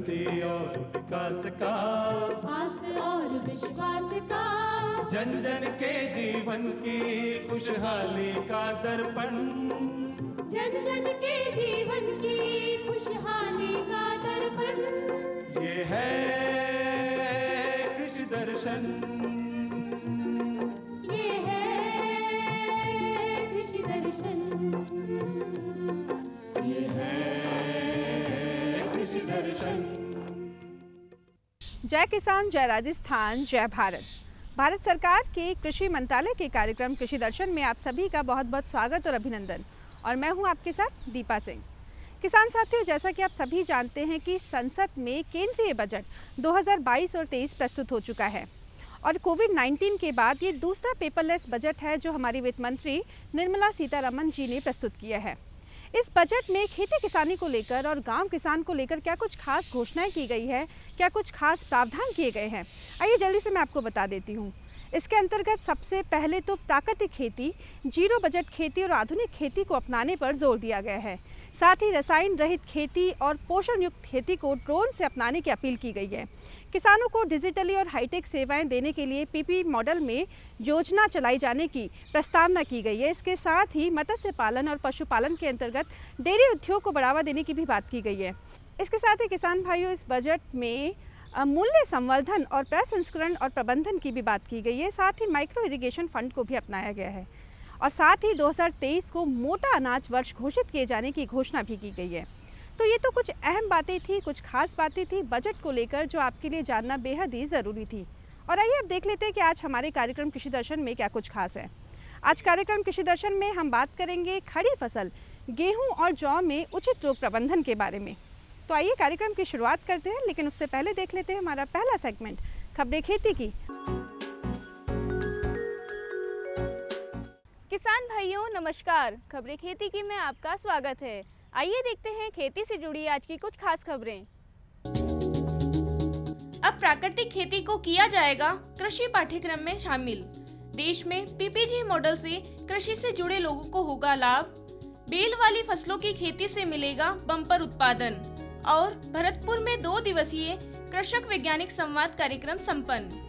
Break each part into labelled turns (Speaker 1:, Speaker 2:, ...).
Speaker 1: प्रगति और विकास का,
Speaker 2: आस और विश्वास का,
Speaker 1: जन जन के जीवन की खुशहाली का दर्पण,
Speaker 2: जन जन के जीवन की खुशहाली का दर्पण।
Speaker 1: ये है कृषि दर्शन,
Speaker 2: ये है कृषि दर्शन,
Speaker 1: ये है कृषि दर्शन।
Speaker 3: जय किसान, जय राजस्थान, जय भारत। भारत सरकार के कृषि मंत्रालय के कार्यक्रम कृषि दर्शन में आप सभी का बहुत बहुत स्वागत और अभिनंदन। और मैं हूं आपके साथ दीपा सिंह। किसान साथियों, जैसा कि आप सभी जानते हैं कि संसद में केंद्रीय बजट 2022 और 23 प्रस्तुत हो चुका है और कोविड-19 के बाद ये दूसरा पेपरलेस बजट है जो हमारी वित्त मंत्री निर्मला सीतारमण जी ने प्रस्तुत किया है। इस बजट में खेती किसानी को लेकर और गांव किसान को लेकर क्या कुछ खास घोषणाएं की गई है, क्या कुछ खास प्रावधान किए गए हैं, आइए जल्दी से मैं आपको बता देती हूँ। इसके अंतर्गत सबसे पहले तो प्राकृतिक खेती, जीरो बजट खेती और आधुनिक खेती को अपनाने पर जोर दिया गया है। साथ ही रसायन रहित खेती और पोषण युक्त खेती को ड्रोन से अपनाने की अपील की गई है। किसानों को डिजिटली और हाईटेक सेवाएं देने के लिए पीपी मॉडल में योजना चलाई जाने की प्रस्तावना की गई है। इसके साथ ही मत्स्य पालन और पशुपालन के अंतर्गत डेयरी उद्योग को बढ़ावा देने की भी बात की गई है। इसके साथ ही किसान भाइयों, इस बजट में मूल्य संवर्धन और प्रसंस्करण और प्रबंधन की भी बात की गई है। साथ ही माइक्रो इरिगेशन फंड को भी अपनाया गया है और साथ ही 2023 को मोटा अनाज वर्ष घोषित किए जाने की घोषणा भी की गई है। तो ये तो कुछ अहम बातें थी, कुछ खास बातें थी बजट को लेकर जो आपके लिए जानना बेहद ही ज़रूरी थी। और आइए अब देख लेते हैं कि आज हमारे कार्यक्रम कृषि दर्शन में क्या कुछ खास है। आज कार्यक्रम कृषि दर्शन में हम बात करेंगे खड़ी फसल गेहूं और जौ में उचित रोग प्रबंधन के बारे में। तो आइए कार्यक्रम की शुरुआत करते हैं, लेकिन उससे पहले देख लेते हैं हमारा पहला सेगमेंट, खबरें खेती की।
Speaker 4: किसान भाइयों नमस्कार, खबरें खेती की में आपका स्वागत है। आइए देखते हैं खेती से जुड़ी आज की कुछ खास खबरें। अब प्राकृतिक खेती को किया जाएगा कृषि पाठ्यक्रम में शामिल। देश में पीपीजी मॉडल से कृषि से जुड़े लोगों को होगा लाभ। बेल वाली फसलों की खेती से मिलेगा बम्पर उत्पादन। और भरतपुर में 2 दिवसीय कृषक वैज्ञानिक संवाद कार्यक्रम संपन्न।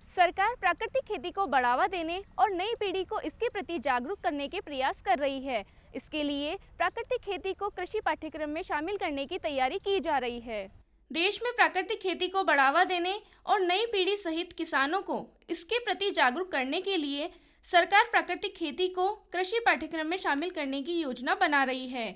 Speaker 4: सरकार प्राकृतिक खेती को बढ़ावा देने और नई पीढ़ी को इसके प्रति जागरूक करने के प्रयास कर रही है। इसके लिए प्राकृतिक खेती को कृषि पाठ्यक्रम में शामिल करने की तैयारी की जा रही है। देश में प्राकृतिक खेती को बढ़ावा देने और नई पीढ़ी सहित किसानों को इसके प्रति जागरूक करने के लिए सरकार प्राकृतिक खेती को कृषि पाठ्यक्रम में शामिल करने की योजना बना रही है।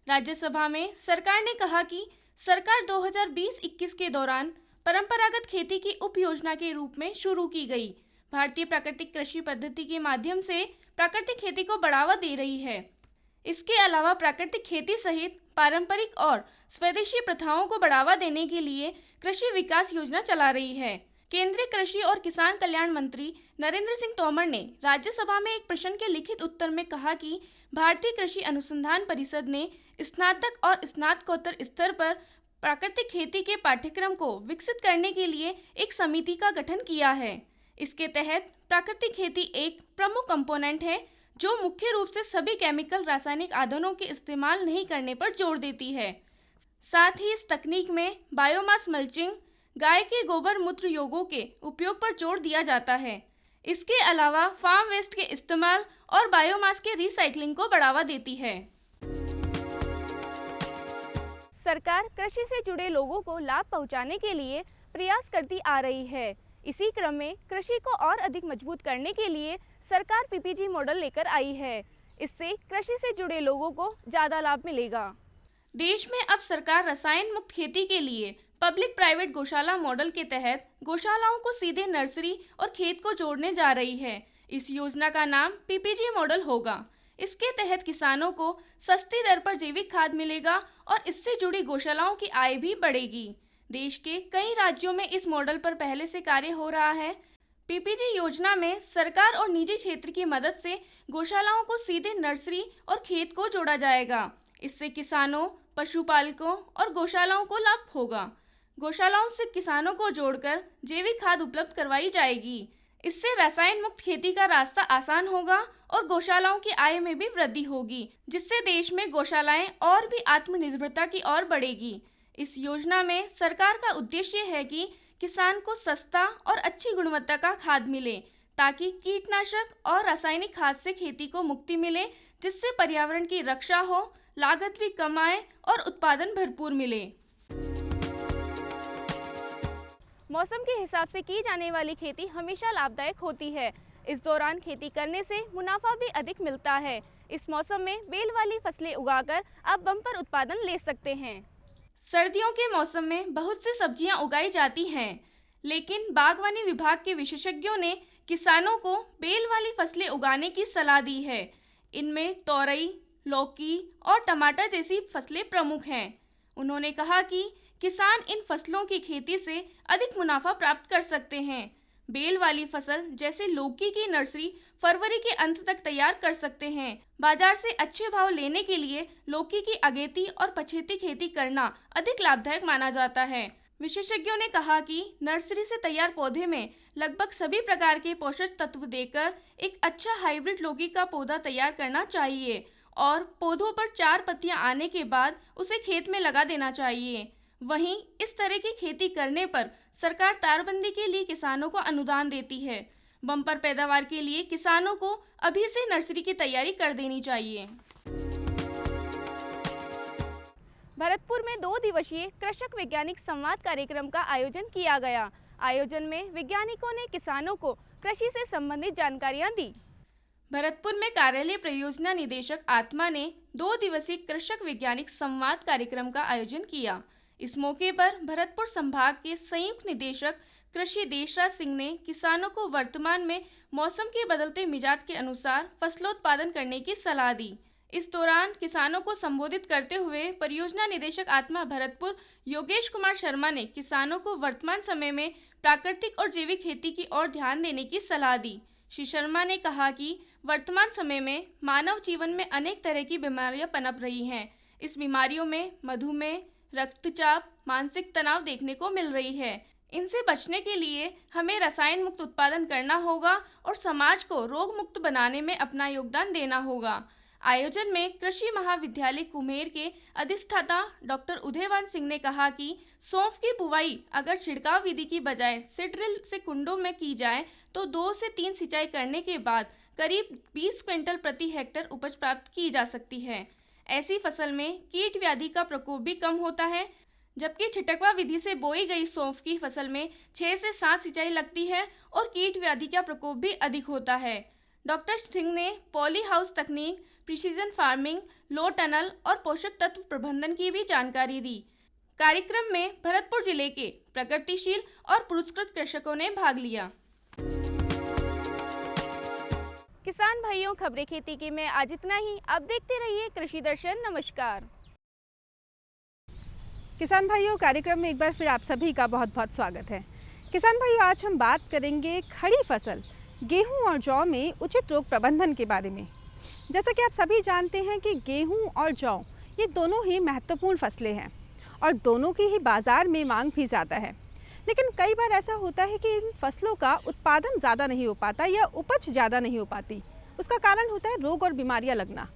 Speaker 4: राज्यसभा में सरकार ने कहा कि सरकार 2020-21 के दौरान परंपरागत खेती की उप योजना के रूप में शुरू की गई भारतीय प्राकृतिक कृषि पद्धति के माध्यम से प्राकृतिक खेती को बढ़ावा दे रही है। इसके अलावा प्राकृतिक खेती सहित पारंपरिक और स्वदेशी प्रथाओं को बढ़ावा देने के लिए कृषि विकास योजना चला रही है। केंद्रीय कृषि और किसान कल्याण मंत्री नरेंद्र सिंह तोमर ने राज्यसभा में एक प्रश्न के लिखित उत्तर में कहा कि भारतीय कृषि अनुसंधान परिषद ने स्नातक और स्नातकोत्तर स्तर पर प्राकृतिक खेती के पाठ्यक्रम को विकसित करने के लिए एक समिति का गठन किया है। इसके तहत प्राकृतिक खेती एक प्रमुख कंपोनेंट है जो मुख्य रूप से सभी केमिकल रासायनिक आधानों के इस्तेमाल नहीं करने पर जोर देती है। साथ ही इस तकनीक में बायोमास मल्चिंग, गाय के गोबर मूत्र योगों के उपयोग पर जोर दिया जाता है। इसके अलावा फार्म वेस्ट के इस्तेमाल और बायोमास के रिसाइकलिंग को बढ़ावा देती है। सरकार कृषि से जुड़े लोगों को लाभ पहुंचाने के लिए प्रयास करती आ रही है। इसी क्रम में कृषि को और अधिक मजबूत करने के लिए सरकार पीपीजी मॉडल लेकर आई है। इससे कृषि से जुड़े लोगों को ज़्यादा लाभ मिलेगा। देश में अब सरकार रसायन मुक्त खेती के लिए पब्लिक प्राइवेट गौशाला मॉडल के तहत गौशालाओं को सीधे नर्सरी और खेत को जोड़ने जा रही है। इस योजना का नाम पीपीजी मॉडल होगा। इसके तहत किसानों को सस्ती दर पर जैविक खाद मिलेगा और इससे जुड़ी गौशालाओं की आय भी बढ़ेगी। देश के कई राज्यों में इस मॉडल पर पहले से कार्य हो रहा है। पीपीजी योजना में सरकार और निजी क्षेत्र की मदद से गौशालाओं को सीधे नर्सरी और खेत को जोड़ा जाएगा। इससे किसानों, पशुपालकों और गौशालाओं को लाभ होगा। गौशालाओं से किसानों को जोड़कर जैविक खाद उपलब्ध करवाई जाएगी। इससे रसायन मुक्त खेती का रास्ता आसान होगा और गौशालाओं की आय में भी वृद्धि होगी, जिससे देश में गौशालाएं और भी आत्मनिर्भरता की ओर बढ़ेगी। इस योजना में सरकार का उद्देश्य है कि किसान को सस्ता और अच्छी गुणवत्ता का खाद मिले, ताकि कीटनाशक और रासायनिक खाद से खेती को मुक्ति मिले, जिससे पर्यावरण की रक्षा हो, लागत भी कम आए और उत्पादन भरपूर मिले। मौसम के हिसाब से की जाने वाली खेती हमेशा लाभदायक होती है। इस दौरान खेती करने से मुनाफा भी अधिक मिलता है। इस मौसम में बेल वाली फसलें उगाकर आप बम्पर उत्पादन ले सकते हैं। सर्दियों के मौसम में बहुत सी सब्जियां उगाई जाती हैं, लेकिन बागवानी विभाग के विशेषज्ञों ने किसानों को बेल वाली फसलें उगाने की सलाह दी है। इनमें तोरई, लौकी और टमाटर जैसी फसलें प्रमुख हैं। उन्होंने कहा कि किसान इन फसलों की खेती से अधिक मुनाफा प्राप्त कर सकते हैं। बेल वाली फसल जैसे लौकी की नर्सरी फरवरी के अंत तक तैयार कर सकते हैं। बाजार से अच्छे भाव लेने के लिए लौकी की अगेती और पछेती खेती करना अधिक लाभदायक माना जाता है। विशेषज्ञों ने कहा कि नर्सरी से तैयार पौधे में लगभग सभी प्रकार के पोषक तत्व देकर एक अच्छा हाइब्रिड लौकी का पौधा तैयार करना चाहिए और पौधों पर 4 पत्तियां आने के बाद उसे खेत में लगा देना चाहिए। वहीं इस तरह की खेती करने पर सरकार तारबंदी के लिए किसानों को अनुदान देती है। बम्पर पैदावार के लिए किसानों को अभी से नर्सरी की तैयारी कर देनी चाहिए। भरतपुर में 2 दिवसीय कृषक वैज्ञानिक संवाद कार्यक्रम का आयोजन किया गया। आयोजन में वैज्ञानिकों ने किसानों को कृषि से संबंधित जानकारियां दी। भरतपुर में कार्यालय परियोजना निदेशक आत्मा ने 2 दिवसीय कृषक वैज्ञानिक संवाद कार्यक्रम का आयोजन किया। इस मौके पर भरतपुर संभाग के संयुक्त निदेशक कृषि देशराज सिंह ने किसानों को वर्तमान में मौसम के बदलते मिजाज के अनुसार फसलोत्पादन करने की सलाह दी। इस दौरान किसानों को संबोधित करते हुए परियोजना निदेशक आत्मा भरतपुर योगेश कुमार शर्मा ने किसानों को वर्तमान समय में प्राकृतिक और जैविक खेती की ओर ध्यान देने की सलाह दी। श्री शर्मा ने कहा कि वर्तमान समय में मानव जीवन में अनेक तरह की बीमारियां पनप रही हैं। इस बीमारियों में मधुमेह, रक्तचाप, मानसिक तनाव देखने को मिल रही है। इनसे बचने के लिए हमें रसायन मुक्त उत्पादन करना होगा और समाज को रोग मुक्त बनाने में अपना योगदान देना होगा। आयोजन में कृषि महाविद्यालय कुम्हेर के अधिष्ठाता डॉक्टर उदयवान सिंह ने कहा कि सौंफ की बुवाई अगर छिड़काव विधि की बजाय सीड्रिल से कुंडों में की जाए तो 2 से 3 सिंचाई करने के बाद करीब 20 क्विंटल प्रति हेक्टेयर उपज प्राप्त की जा सकती है। ऐसी फसल में कीट व्याधि का प्रकोप भी कम होता है, जबकि छिटकवा विधि से बोई गई सौंफ की फसल में 6 से 7 सिंचाई लगती है और कीट व्याधि का प्रकोप भी अधिक होता है। डॉक्टर सिंह ने पॉली हाउस तकनीक, प्रिसीजन फार्मिंग, लो टनल और पोषक तत्व प्रबंधन की भी जानकारी दी। कार्यक्रम में भरतपुर जिले के प्रगतिशील और पुरस्कृत कृषकों ने भाग लिया। किसान भाइयों, खबरें खेती की में आज इतना ही। आप देखते रहिए कृषि दर्शन। नमस्कार।
Speaker 3: किसान भाइयों, कार्यक्रम में एक बार फिर आप सभी का बहुत बहुत स्वागत है। किसान भाइयों, आज हम बात करेंगे खड़ी फसल गेहूं और जौ में उचित रोग प्रबंधन के बारे में। जैसा कि आप सभी जानते हैं कि गेहूं और जौ ये दोनों ही महत्वपूर्ण फसलें हैं और दोनों की ही बाज़ार में मांग भी ज़्यादा है। लेकिन कई बार ऐसा होता है कि इन फसलों का उत्पादन ज़्यादा नहीं हो पाता या उपज ज़्यादा नहीं हो पाती। उसका कारण होता है रोग और बीमारियां लगना।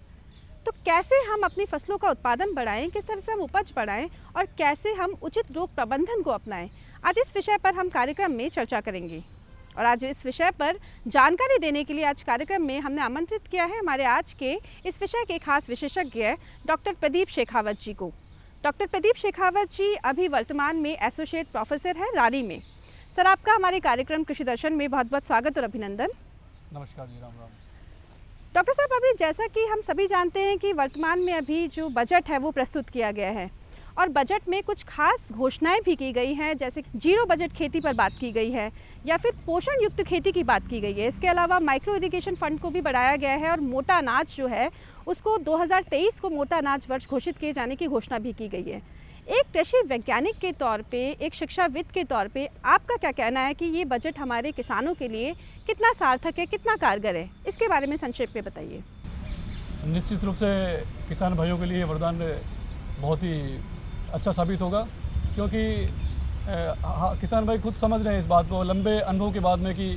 Speaker 3: तो कैसे हम अपनी फसलों का उत्पादन बढ़ाएं, किस तरह से हम उपज बढ़ाएं और कैसे हम उचित रोग प्रबंधन को अपनाएं, आज इस विषय पर हम कार्यक्रम में चर्चा करेंगे। और आज इस विषय पर जानकारी देने के लिए आज कार्यक्रम में हमने आमंत्रित किया है हमारे आज के इस विषय के खास विशेषज्ञ डॉक्टर प्रदीप शेखावत जी को। डॉक्टर प्रदीप शेखावत जी अभी वर्तमान में एसोसिएट प्रोफेसर है रारी में। सर, आपका हमारे कार्यक्रम कृषि दर्शन में बहुत बहुत स्वागत और अभिनंदन।
Speaker 5: नमस्कार जी, राम राम।
Speaker 3: डॉक्टर साहब, अभी जैसा कि हम सभी जानते हैं कि वर्तमान में अभी जो बजट है वो प्रस्तुत किया गया है और बजट में कुछ खास घोषणाएं भी की गई हैं, जैसे जीरो बजट खेती पर बात की गई है या फिर पोषण युक्त खेती की बात की गई है। इसके अलावा माइक्रो इरिगेशन फंड को भी बढ़ाया गया है और मोटा अनाज जो है उसको 2023 को मोटा अनाज वर्ष घोषित किए जाने की घोषणा भी की गई है। एक कृषि वैज्ञानिक के तौर पे, एक शिक्षाविद के तौर पे आपका क्या कहना है कि ये बजट हमारे किसानों के लिए कितना सार्थक है, कितना कारगर है? इसके बारे में संक्षेप में बताइए।
Speaker 5: निश्चित रूप से किसान भाइयों के लिए वरदान बहुत ही अच्छा साबित होगा, क्योंकि किसान भाई खुद समझ रहे हैं इस बात को लंबे अनुभव के बाद में कि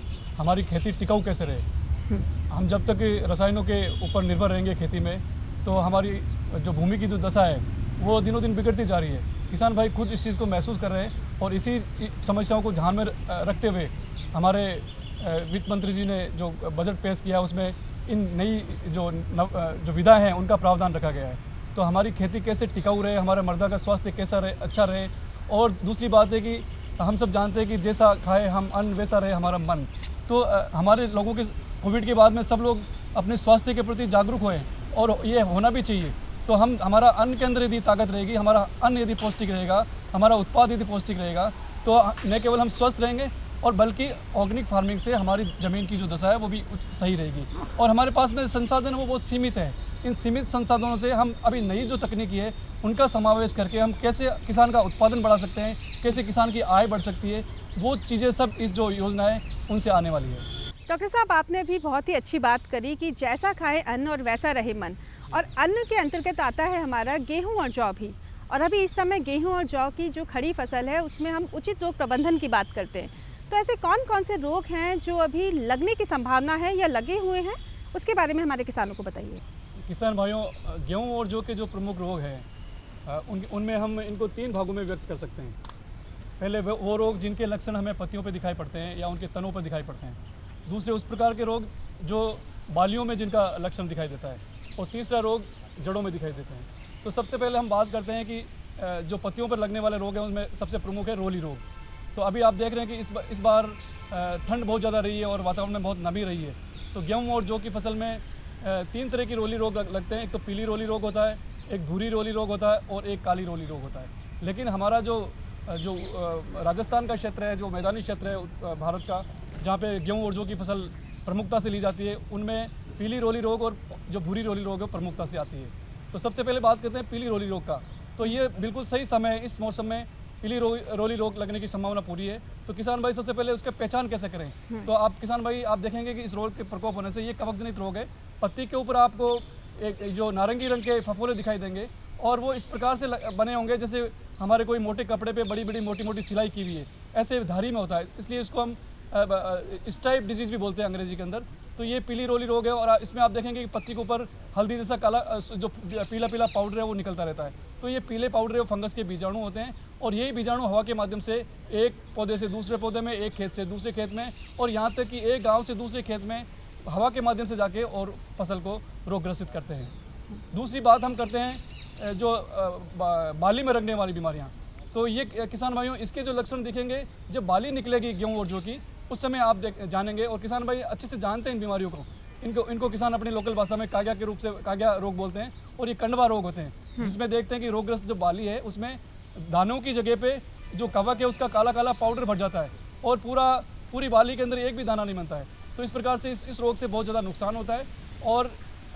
Speaker 5: हमारी खेती टिकाऊ कैसे रहे। हम जब तक रसायनों के ऊपर निर्भर रहेंगे खेती में, तो हमारी जो भूमि की जो दशा है वो दिनों दिन बिगड़ती जा रही है। किसान भाई खुद इस चीज़ को महसूस कर रहे हैं और इसी समस्याओं को ध्यान में रखते हुए हमारे वित्त मंत्री जी ने जो बजट पेश किया उसमें इन नई जो विधाएँ हैं उनका प्रावधान रखा गया है। तो हमारी खेती कैसे टिकाऊ रहे, हमारे मर्दा का स्वास्थ्य कैसा रहे, अच्छा रहे। और दूसरी बात है कि हम सब जानते हैं कि जैसा खाए हम अन्न वैसा रहे हमारा मन। तो हमारे लोगों के कोविड के बाद में सब लोग अपने स्वास्थ्य के प्रति जागरूक हुए और ये होना भी चाहिए। तो हमारा अन्न के अंदर यदि ताकत रहेगी, हमारा अन्न यदि पौष्टिक रहेगा, हमारा उत्पाद यदि पौष्टिक रहेगा, तो न केवल हम स्वस्थ रहेंगे और बल्कि ऑर्गेनिक फार्मिंग से हमारी ज़मीन की जो दशा है वो भी सही रहेगी। और हमारे पास में संसाधन वो बहुत सीमित है। इन सीमित संसाधनों से हम अभी नई जो तकनीकी है उनका समावेश करके हम कैसे किसान का उत्पादन बढ़ा सकते हैं, कैसे किसान की आय बढ़ सकती है, वो चीज़ें सब इस जो योजना है उनसे आने वाली है।
Speaker 3: डॉक्टर साहब, आपने अभी बहुत ही अच्छी बात करी कि जैसा खाए अन्न और वैसा रहे मन। और अन्न के अंतर्गत आता है हमारा गेहूं और जौ भी। और अभी इस समय गेहूं और जौ की जो खड़ी फसल है उसमें हम उचित रोग प्रबंधन की बात करते हैं। तो ऐसे कौन कौन से रोग हैं जो अभी लगने की संभावना है या लगे हुए हैं, उसके बारे में हमारे किसानों को बताइए।
Speaker 5: किसान भाइयों, गेहूँ और जौ के जो प्रमुख रोग हैं उनमें हम इनको 3 भागों में व्यक्त कर सकते हैं। पहले वो रोग जिनके लक्षण हमें पत्तियों पर दिखाई पड़ते हैं या उनके तनों पर दिखाई पड़ते हैं। दूसरे उस प्रकार के रोग जो बालियों में जिनका लक्षण दिखाई देता है। और तीसरा रोग जड़ों में दिखाई देते हैं। तो सबसे पहले हम बात करते हैं कि जो पत्तियों पर लगने वाले रोग हैं उनमें सबसे प्रमुख है रोली रोग। तो अभी आप देख रहे हैं कि इस बार ठंड बहुत ज़्यादा रही है और वातावरण में बहुत नमी रही है। तो गेहूँ और जौ की फसल में 3 तरह की रोली रोग लगते हैं। एक तो पीली रोली रोग होता है, एक भूरी रोली रोग होता है और एक काली रोली रोग होता है। लेकिन हमारा जो राजस्थान का क्षेत्र है, जो मैदानी क्षेत्र है भारत का, जहाँ पे गेहूँ और जौ की फसल प्रमुखता से ली जाती है, उनमें पीली रोली रोग और जो भूरी रोली रोग है प्रमुखता से आती है। तो सबसे पहले बात करते हैं पीली रोली रोग का। तो ये बिल्कुल सही समय है, इस मौसम में पीली रोली रोग लगने की संभावना पूरी है। तो किसान भाई सबसे पहले उसका पहचान कैसे करें। तो आप किसान भाई आप देखेंगे कि इस रोग के प्रकोप होने से ये कवकजनित रोग है। पत्ती के ऊपर आपको एक जो नारंगी रंग के फफोले दिखाई देंगे और वो इस प्रकार से बने होंगे जैसे हमारे कोई मोटे कपड़े पे बड़ी बड़ी मोटी मोटी सिलाई की हुई है, ऐसे धारी में होता है। इसलिए इसको हम स्ट्राइप डिजीज़ भी बोलते हैं अंग्रेजी के अंदर। तो ये पीली रोली रोग है और इसमें आप देखेंगे कि पत्ती के ऊपर हल्दी जैसा काला जो पीला पीला पाउडर है वो निकलता रहता है। तो ये पीले पाउडर वो फंगस के बीजाणु होते हैं और यही बीजाणु हवा के माध्यम से एक पौधे से दूसरे पौधे में, एक खेत से दूसरे खेत में और यहाँ तक कि एक गांव से दूसरे खेत में हवा के माध्यम से जाके और फसल को रोगग्रसित करते हैं। दूसरी बात हम करते हैं जो बाली में लगने वाली बीमारियाँ। तो ये किसान भाइयों इसके जो लक्षण दिखेंगे जब बाली निकलेगी गेहूँ और जौ की, उस समय आप जानेंगे। और किसान भाई अच्छे से जानते हैं इन बीमारियों को। इनको किसान अपनी लोकल भाषा में काग्या के रूप से काग्या रोग बोलते हैं। और ये कंडवा रोग होते हैं जिसमें देखते हैं कि रोगग्रस्त जो बाली है उसमें दानों की जगह पे जो कवक है उसका काला काला पाउडर भर जाता है और पूरी बाली के अंदर एक भी दाना नहीं बनता है। तो इस प्रकार से इस रोग से बहुत ज़्यादा नुकसान होता है। और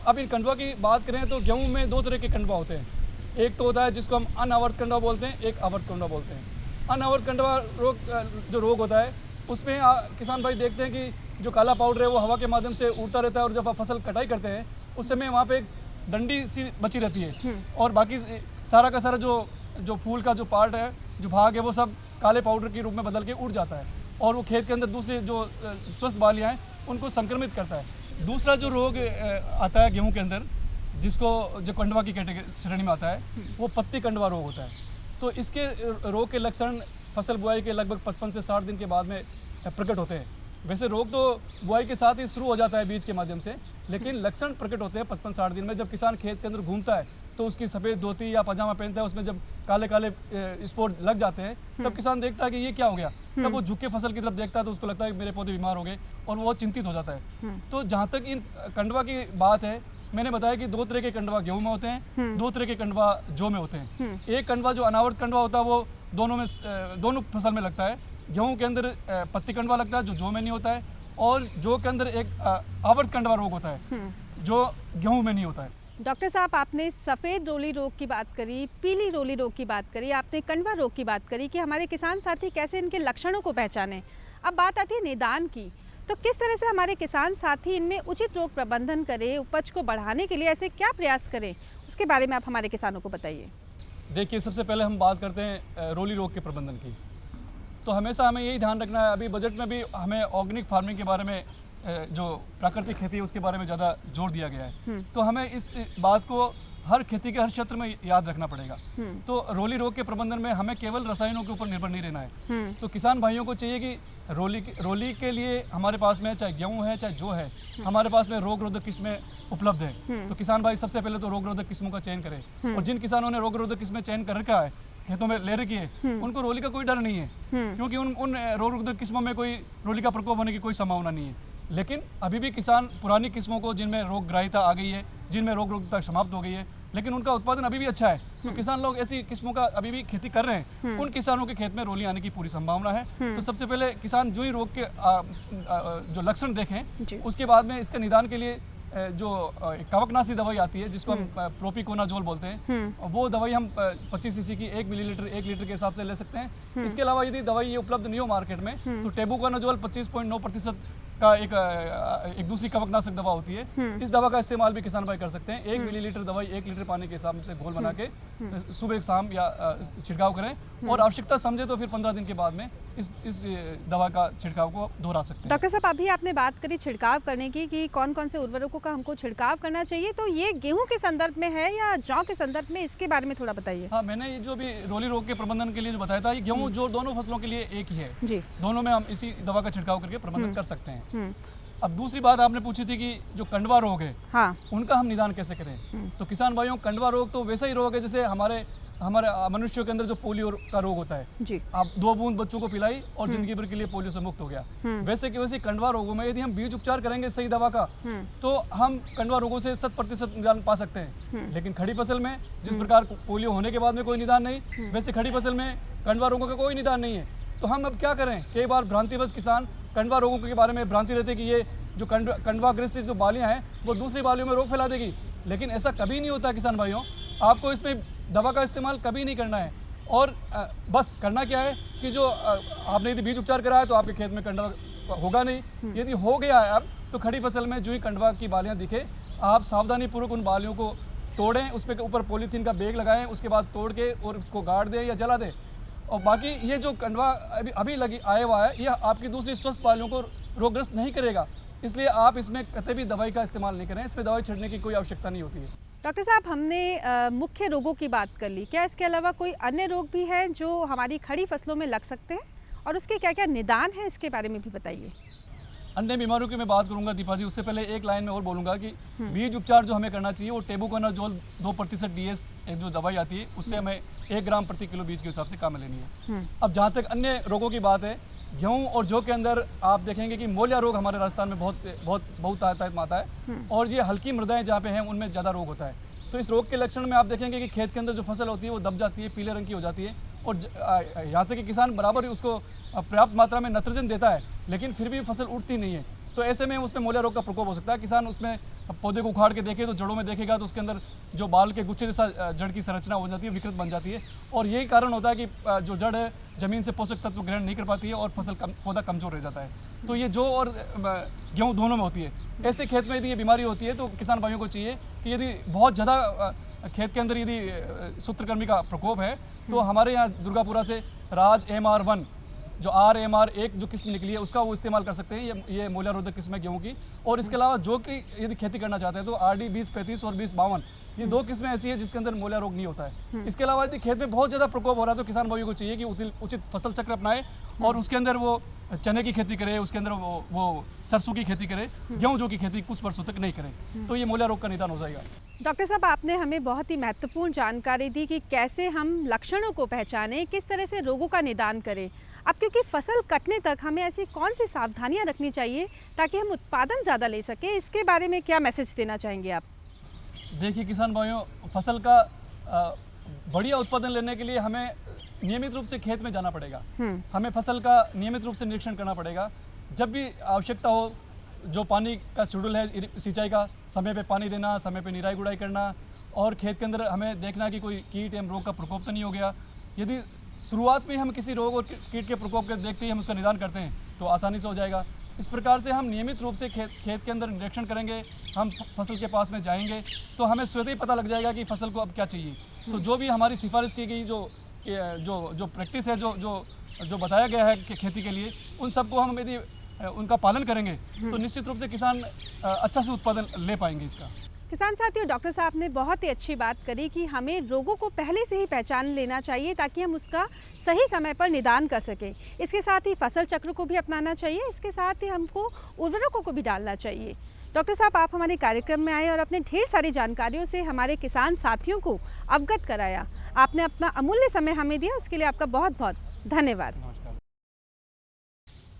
Speaker 5: अब इन कंडवा की बात करें तो गेहूँ में 2 तरह के कंडवा होते हैं। एक तो होता है जिसको हम अनावर्त कंडवा बोलते हैं, एक आवर्त कंडवा बोलते हैं। अनावर्त कंडवा रोग होता है उसमें किसान भाई देखते हैं कि जो काला पाउडर है वो हवा के माध्यम से उड़ता रहता है और जब आप फसल कटाई करते हैं उस समय वहाँ पे एक डंडी सी बची रहती है और बाकी सारा का सारा जो फूल का जो पार्ट है, जो भाग है, वो सब काले पाउडर के रूप में बदल के उड़ जाता है और वो खेत के अंदर दूसरे जो स्वस्थ बालियाँ हैं उनको संक्रमित करता है। दूसरा जो रोग आता है गेहूँ के अंदर जिसको जो कंडवा की श्रेणी में आता है वो पत्ती कंडवा रोग होता है। तो इसके रोग के लक्षण फसल बुआई के लगभग 55 से 60 दिन के बाद में प्रकट होते हैं। वैसे रोग तो बुआई के साथ ही शुरू हो जाता है बीज के माध्यम से, लेकिन लक्षण प्रकट होते हैं 55-60 दिन में। जब किसान खेत के अंदर घूमता है तो उसकी सफ़ेद धोती या पजामा पहनता है, उसमें जब काले काले स्पॉट लग जाते हैं तब किसान देखता है कि ये क्या हो गया। तब वो झुक के फसल की तरफ देखता है तो उसको लगता है कि मेरे पौधे बीमार हो गए और वो चिंतित हो जाता है। तो जहाँ तक इन कंडवा की बात है, मैंने बताया कि 2 तरह के कंडवा गेहूं में होते हैं, 2 तरह के कंडवा जौ में होते हैं। एक कंडवा जो अनावर्त कंडवा होता है वो दोनों फसल में लगता है। गेहूं के अंदर पत्ती कंडवा लगता है जो जौ में नहीं होता है, और जौ के अंदर एक आवर्त कंडवा रोग होता है जो गेहूं में नहीं होता है।
Speaker 3: डॉक्टर साहब, आपने सफ़ेद रोली रोग की बात करी, पीली रोली रोग की बात करी, आपने कंडवा रोग की बात करी कि हमारे किसान साथी कैसे इनके लक्षणों को पहचानें। अब बात आती है निदान की, तो किस तरह से हमारे किसान साथी इनमें उचित रोग प्रबंधन करें, उपज को बढ़ाने के लिए ऐसे क्या प्रयास करें, उसके बारे में आप हमारे किसानों को बताइए।
Speaker 5: देखिए, सबसे पहले हम बात करते हैं रोली रोग के प्रबंधन की। तो हमेशा हमें यही ध्यान रखना है। अभी बजट में भी हमें ऑर्गेनिक फार्मिंग के बारे में जो प्राकृतिक खेती है उसके बारे में ज़्यादा जोर दिया गया है। तो हमें इस बात को हर खेती के हर क्षेत्र में याद रखना पड़ेगा। तो रोली रोग के प्रबंधन में हमें केवल रसायनों के ऊपर निर्भर नहीं रहना है। तो किसान भाइयों को चाहिए कि रोली के लिए हमारे पास में चाहे गेहूं है चाहे जो है, हमारे पास में रोग रोधक किस्में उपलब्ध है। तो किसान भाई सबसे पहले तो रोग रोधक किस्मों का चयन करें, और जिन किसानों ने रोग रोधक किस्में चयन कर रखा है, खेतों में ले रखी है, उनको रोली का कोई डर नहीं है, क्योंकि उन रोग रोधक किस्मों में कोई रोली का प्रकोप होने की कोई संभावना नहीं है। लेकिन अभी भी किसान पुरानी किस्मों को, जिनमें रोग ग्राहिता आ गई है, जिनमें रोग रोधकता समाप्त हो गई है, लेकिन उनका उत्पादन अभी भी अच्छा है, तो किसान लोग ऐसी किस्मों का अभी भी खेती कर रहे हैं। उन किसानों के खेत में रोली आने की पूरी संभावना है। तो सबसे पहले किसान जो ही रोग के जो लक्षण देखें, उसके बाद में इसके निदान के लिए जो कवकनाशी दवाई आती है, जिसको हम प्रोपिकोनाजोल बोलते हैं, वो दवाई हम 25 सीसी की 1 मिलीलीटर 1 लीटर के हिसाब से ले सकते हैं। इसके अलावा यदि दवाई ये उपलब्ध नहीं हो मार्केट में, तो टेबुकोनाजोल 25.9% का एक दूसरी कवकनाशक दवा होती है। इस दवा का इस्तेमाल भी किसान भाई कर सकते हैं। 1 मिलीलीटर दवाई 1 लीटर पानी के हिसाब से घोल बना के सुबह शाम या छिड़काव करें, और आवश्यकता समझे तो फिर 15 दिन के बाद में इस दवा का छिड़काव को दोहरा सकते हैं।
Speaker 3: डॉक्टर साहब, अभी आपने बात करी छिड़काव करने की कि कौन कौन से उर्वरकों का हमको छिड़काव करना चाहिए, तो ये गेहूं के संदर्भ में है या जौ के संदर्भ में, इसके बारे में थोड़ा बताइए।
Speaker 5: हाँ, मैंने ये जो भी रोली रोग के प्रबंधन के लिए जो बताया था, ये गेहूं जो दोनों फसलों के लिए एक ही है
Speaker 3: जी,
Speaker 5: दोनों में हम इसी दवा का छिड़काव करके प्रबंधन कर सकते हैं। अब दूसरी बात आपने पूछी थी कि जो कंडवा रोग है, हाँ, उनका हम निदान कैसे करें। तो किसान भाइयों, कंडवा रोग तो वैसा ही रोग है जैसे हमारे मनुष्यों के अंदर जो पोलियो का रोग होता है जी। आप 2 बूंद बच्चों को पिलाई और जिंदगी भर के लिए पोलियो से मुक्त हो गया। वैसे कि वैसे कंडवा रोगों में यदि हम बीज उपचार करेंगे सही दवा का, तो हम कंडवा रोगों से 100% निदान पा सकते हैं। लेकिन खड़ी फसल में जिस प्रकार पोलियो होने के बाद में कोई निदान नहीं, वैसे खड़ी फसल में कंडवा रोगों का कोई निदान नहीं है। तो हम अब क्या करें? कई बार भ्रांतिवश किसान कंडवा रोगों के बारे में भ्रांति रहती है कि ये जो कंडवाग्रस्त जो बालियां हैं वो दूसरी बालियों में रोग फैला देगी, लेकिन ऐसा कभी नहीं होता किसान भाइयों। आपको इसमें दवा का इस्तेमाल कभी नहीं करना है, और बस करना क्या है कि जो आपने यदि बीज उपचार करा है तो आपके खेत में कंडवा होगा नहीं। यदि हो गया है अब, तो खड़ी फसल में जो ही कंडवा की बालियाँ दिखे, आप सावधानीपूर्वक उन बालियों को तोड़ें, उस पर ऊपर पॉलीथीन का बैग लगाएं, उसके बाद तोड़ के और उसको गाड़ दें या जला दें। और बाकी ये जो कंडवा अभी लगी आया हुआ है, यह आपकी दूसरी स्वस्थ बालियों को रोगग्रस्त नहीं करेगा, इसलिए आप इसमें कतई भी दवाई का इस्तेमाल नहीं करें। इस पर दवाई छिड़कने की कोई आवश्यकता नहीं होती है।
Speaker 3: डॉक्टर साहब, हमने मुख्य रोगों की बात कर ली, क्या इसके अलावा कोई अन्य रोग भी हैं जो हमारी खड़ी फसलों में लग सकते हैं, और उसके क्या क्या निदान हैं, इसके बारे में भी बताइए।
Speaker 5: अन्य बीमारियों की मैं बात करूंगा दीपा जी, उससे पहले एक लाइन में और बोलूंगा कि बीज उपचार जो हमें करना चाहिए वो टेबुकोनाजोल 2% DS एक जो दवाई आती है, उससे हमें 1 ग्राम प्रति किलो बीज के हिसाब से काम में लेनी है। अब जहाँ तक अन्य रोगों की बात है, गेहूं और जौ के अंदर आप देखेंगे कि मोलिया रोग हमारे राजस्थान में बहुत तादाद में आता है, और ये हल्की मृदाएं जहाँ पे हैं उनमें ज़्यादा रोग होता है। तो इस रोग के लक्षण में आप देखेंगे कि खेत के अंदर जो फसल होती है वो दब जाती है, पीले रंग की हो जाती है, और यहाँ तक कि किसान बराबर ही उसको पर्याप्त मात्रा में नाइट्रोजन देता है, लेकिन फिर भी फसल उठती नहीं है। तो ऐसे में उसमें मोलिया रोग का प्रकोप हो सकता है। किसान उसमें पौधे को उखाड़ के देखे तो जड़ों में देखेगा तो उसके अंदर जो बाल के गुच्छे जैसा जड़ की संरचना हो जाती है, विकृत बन जाती है, और यही कारण होता है कि जो जड़ है जमीन से पोषक तत्व ग्रहण नहीं कर पाती है और पौधा कमजोर रह जाता है। तो ये जौ और गेहूँ दोनों में होती है। ऐसे खेत में यदि ये बीमारी होती है तो किसान भाइयों को चाहिए कि यदि बहुत ज़्यादा खेत के अंदर यदि सूत्रकृमि का प्रकोप है, तो हमारे यहाँ दुर्गापुरा से राज MR1 जो RMR1 जो किस्म निकली है उसका वो इस्तेमाल कर सकते हैं। ये मोलिया रोधक किस्म है गेहूं की। और इसके अलावा जो कि यदि खेती करना चाहते हैं तो RD 2035 और 2052 ये 2 किस्में ऐसी है जिसके अंदर मोलिया रोग नहीं होता है। इसके अलावा यदि खेत में बहुत ज़्यादा प्रकोप हो रहा है तो किसान भाइयों को चाहिए कि उचित फसल चक्र अपनाए और उसके अंदर वो चने की खेती करे, उसके अंदर वो सरसों की खेती करे, गेहूं जो की खेती कुछ वर्षों तक नहीं करे, तो ये मोलिया रोग का निदान हो जाएगा।
Speaker 3: डॉक्टर साहब, आपने हमें बहुत ही महत्वपूर्ण जानकारी दी कि कैसे हम लक्षणों को पहचानें, किस तरह से रोगों का निदान करें। अब क्योंकि फसल कटने तक हमें ऐसी कौन सी सावधानियां रखनी चाहिए ताकि हम उत्पादन ज़्यादा ले सकें, इसके बारे में क्या मैसेज देना चाहेंगे आप?
Speaker 5: देखिए किसान भाइयों, फसल का बढ़िया उत्पादन लेने के लिए हमें नियमित रूप से खेत में जाना पड़ेगा। हमें फसल का नियमित रूप से निरीक्षण करना पड़ेगा। जब भी आवश्यकता हो, जो पानी का शेड्यूल है सिंचाई का, समय पे पानी देना, समय पे निराई गुड़ाई करना, और खेत के अंदर हमें देखना कि कोई कीट एवं रोग का प्रकोप तो नहीं हो गया। यदि शुरुआत में हम किसी रोग और कीट के प्रकोप के देखते ही हम उसका निदान करते हैं तो आसानी से हो जाएगा। इस प्रकार से हम नियमित रूप से खेत के अंदर निरीक्षण करेंगे, हम फसल के पास में जाएंगे तो हमें स्वतः ही पता लग जाएगा कि फसल को अब क्या चाहिए। तो जो भी हमारी सिफारिश की गई जो प्रैक्टिस है, जो जो बताया गया है कि खेती के लिए, उन सबको हम यदि उनका पालन करेंगे तो निश्चित रूप से किसान अच्छा से उत्पादन ले पाएंगे इसका।
Speaker 3: किसान साथियों, डॉक्टर साहब ने बहुत ही अच्छी बात करी कि हमें रोगों को पहले से ही पहचान लेना चाहिए ताकि हम उसका सही समय पर निदान कर सकें। इसके साथ ही फसल चक्र को भी अपनाना चाहिए, इसके साथ ही हमको उर्वरकों को भी डालना चाहिए। डॉक्टर साहब, आप हमारे कार्यक्रम में आए और अपने ढेर सारी जानकारियों से हमारे किसान साथियों को अवगत कराया। आपने अपना अमूल्य समय हमें दिया, उसके लिए आपका बहुत बहुत धन्यवाद।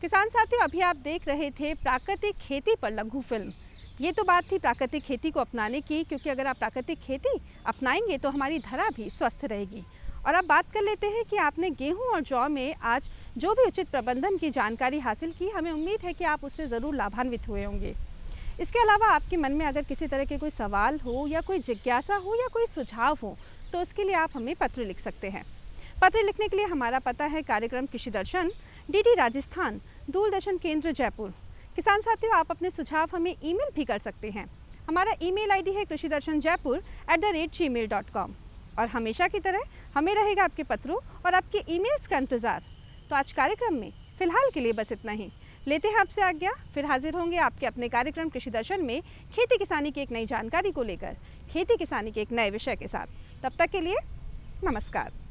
Speaker 3: किसान साथियों, अभी आप देख रहे थे प्राकृतिक खेती पर लघु फिल्म। ये तो बात थी प्राकृतिक खेती को अपनाने की, क्योंकि अगर आप प्राकृतिक खेती अपनाएंगे तो हमारी धरा भी स्वस्थ रहेगी। और अब बात कर लेते हैं कि आपने गेहूं और जौ में आज जो भी उचित प्रबंधन की जानकारी हासिल की, हमें उम्मीद है कि आप उससे ज़रूर लाभान्वित हुए होंगे। इसके अलावा आपके मन में अगर किसी तरह के कोई सवाल हो या कोई जिज्ञासा हो या कोई सुझाव हो तो उसके लिए आप हमें पत्र लिख सकते हैं। पत्र लिखने के लिए हमारा पता है कार्यक्रम कृषि दर्शन, डीडी राजस्थान, दूरदर्शन केंद्र, जयपुर। किसान साथियों, आप अपने सुझाव हमें ईमेल भी कर सकते हैं। हमारा ईमेल आईडी है krishidarshanjaipur@gmail.com। और हमेशा की तरह हमें रहेगा आपके पत्रों और आपके ईमेल्स का इंतज़ार। तो आज कार्यक्रम में फ़िलहाल के लिए बस इतना ही। लेते हैं आपसे आज्ञा, फिर हाजिर होंगे आपके अपने कार्यक्रम कृषि दर्शन में खेती किसानी की एक नई जानकारी को लेकर, खेती किसानी के एक नए विषय के साथ। तब तक के लिए नमस्कार।